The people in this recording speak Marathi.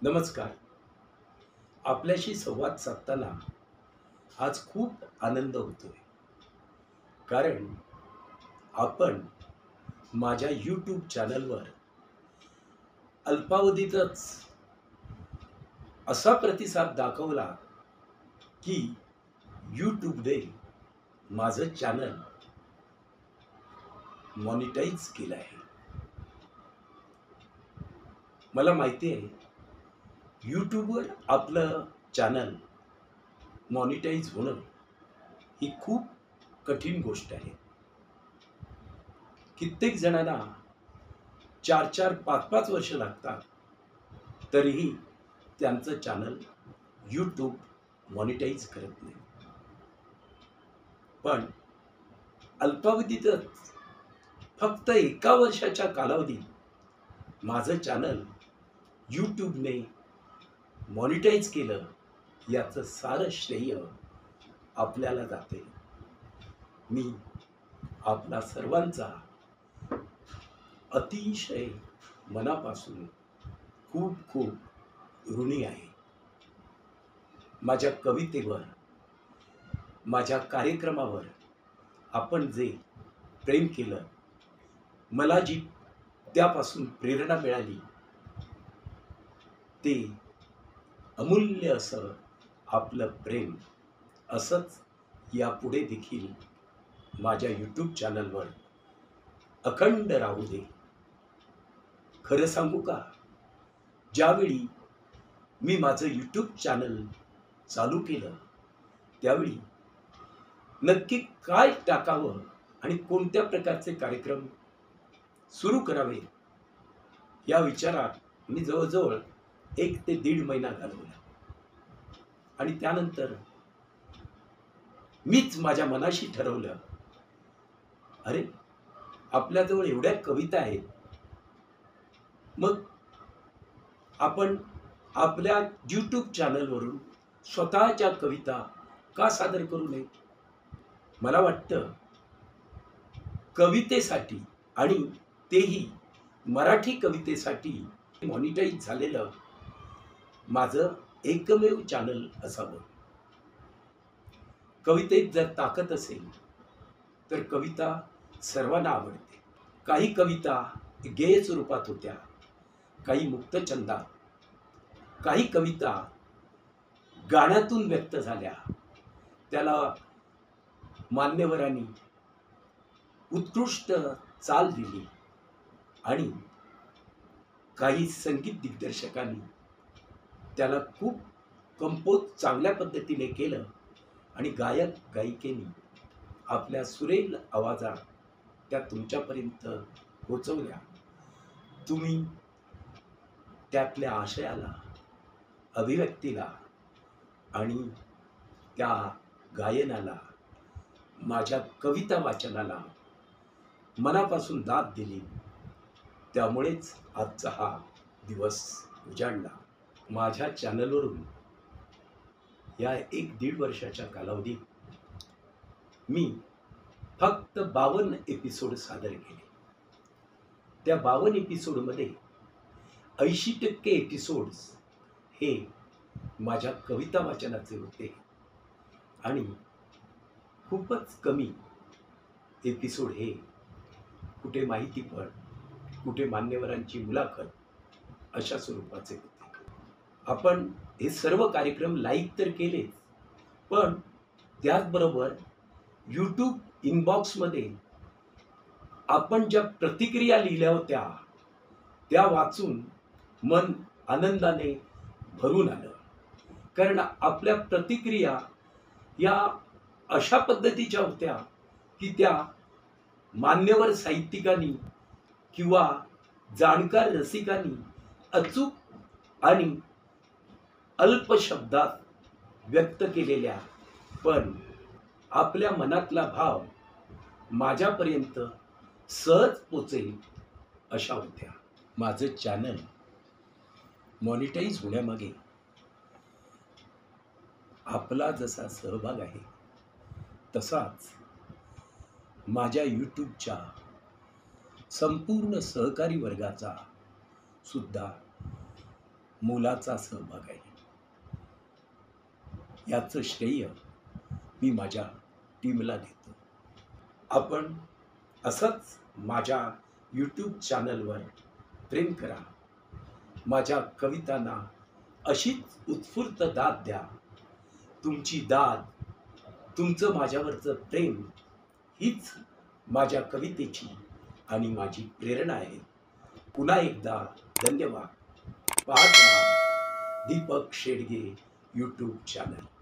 नमस्कार. आपल्याशी संवाद साधताना आज खूप आनंद होतोय. कारण आपण माझ्या YouTube चॅनलवर अल्पावधीतच असा प्रतिसाद दाखवला की YouTubeने माझं चॅनल मॉनिटाईज केलं आहे. मला माहिती आहे YouTubeवर आपलं चॅनल मॉनिटाईज होणं ही खूप कठीण गोष्ट आहे. कित्येक जणांना 4-4, 5-5 वर्ष लागतात, तरीही त्यांचं चॅनल YouTube मॉनिटाईज करत नाही. पण अल्पावधीतच फक्त 1 वर्षाच्या कालावधीत माझं चॅनल YouTubeने मॉनिटाईज केलं, याचं सारं श्रेय आपल्याला जाते. मी आपला सर्वांचा अतिशय मनापासून खूप खूप ऋणी आहे. माझ्या कवितेवर, माझ्या कार्यक्रमावर आपण जे प्रेम केलं, मला जी त्यापासून प्रेरणा मिळाली, ते अमूल्य असं आपलं प्रेम असंच यापुढे देखील माझ्या YouTube चॅनलवर अखंड राहू दे. खरं सांगू का, ज्यावेळी मी माझं YouTube चॅनल चालू केलं, त्यावेळी नक्की काय टाकावं आणि कोणत्या प्रकारचे कार्यक्रम सुरू करावे, या विचारात मी जवळजवळ 1 ते 1.5 महिना घालवला. आणि त्यानंतर मीच माझ्या मनाशी ठरवलं, अरे, आपल्याजवळ एवढ्या कविता आहेत, मग आपण आपल्या YouTube चॅनलवरून स्वतःच्या कविता का सादर करू नये? मला वाटतं कवितेसाठी, आणि तेही मराठी कवितेसाठी मॉनिटाईज झालेलं माझं एकमेव चॅनल असावं. कवितेत जर ताकद असेल तर कविता सर्वांना आवडते. काही कविता गेय स्वरूपात होत्या, काही मुक्तछंदात, काही कविता गाण्यातून व्यक्त झाल्या, त्याला मान्यवरांनी उत्कृष्ट चाल दिली, आणि काही संगीत दिग्दर्शकांनी त्याला खूप कंपोज चांगल्या पद्धतीने केलं, आणि गायक गायिकेनी आपल्या सुरेल आवाजात त्या तुमच्यापर्यंत पोहोचवल्या. तुम्ही त्यातल्या आशयाला, अभिव्यक्तीला आणि त्या गायनाला, माझ्या कविता वाचनाला मनापासून दाद दिली. त्यामुळेच आजचा हा दिवस उजाडला. माझ्या चॅनलवरून या 1-1.5 वर्षाच्या कालावधीत मी फक्त 52 एपिसोड सादर केले. त्या 52 एपिसोडमध्ये 80% एपिसोड्स हे माझ्या कविता वाचनाचे होते, आणि खूपच कमी एपिसोड हे कुठे माहितीपट, कुठे मान्यवरांची मुलाखत अशा स्वरूपाचे होते. आपण हे सर्व कार्यक्रम लाईक तर केलेच, पण त्याचबरोबर YouTube इनबॉक्समध्ये आपण ज्या प्रतिक्रिया लिहिल्या होत्या, त्या वाचून मन आनंदाने भरून आलं. कारण आपल्या प्रतिक्रिया या अशा पद्धतीच्या होत्या की त्या मान्यवर साहित्यिकांनी किंवा जाणकार रसिकांनी अचूक आणि अल्प शब्दात व्यक्त केलेल्या, पण आपल्या मनातला भाव माझ्यापर्यंत सहज पोचेल अशा होत्या. माझं चॅनल मॉनिटाईज होण्यामागे आपला जसा सहभाग आहे, तसाच माझ्या YouTubeच्या संपूर्ण सहकारी वर्गाचा सुद्धा मोलाचा सहभाग आहे. याचं श्रेय मी माझ्या टीमला देतो. आपण असंच माझ्या यूट्यूब चॅनलवर प्रेम करा. माझ्या कवितांना अशीच उत्स्फूर्त दाद द्या. तुमची दाद, तुमचं माझ्यावरचं प्रेम हीच माझ्या कवितेची आणि माझी प्रेरणा आहे. पुन्हा एकदा धन्यवाद. पाहत राहा दीपक शेडगे यूट्यूब चॅनल.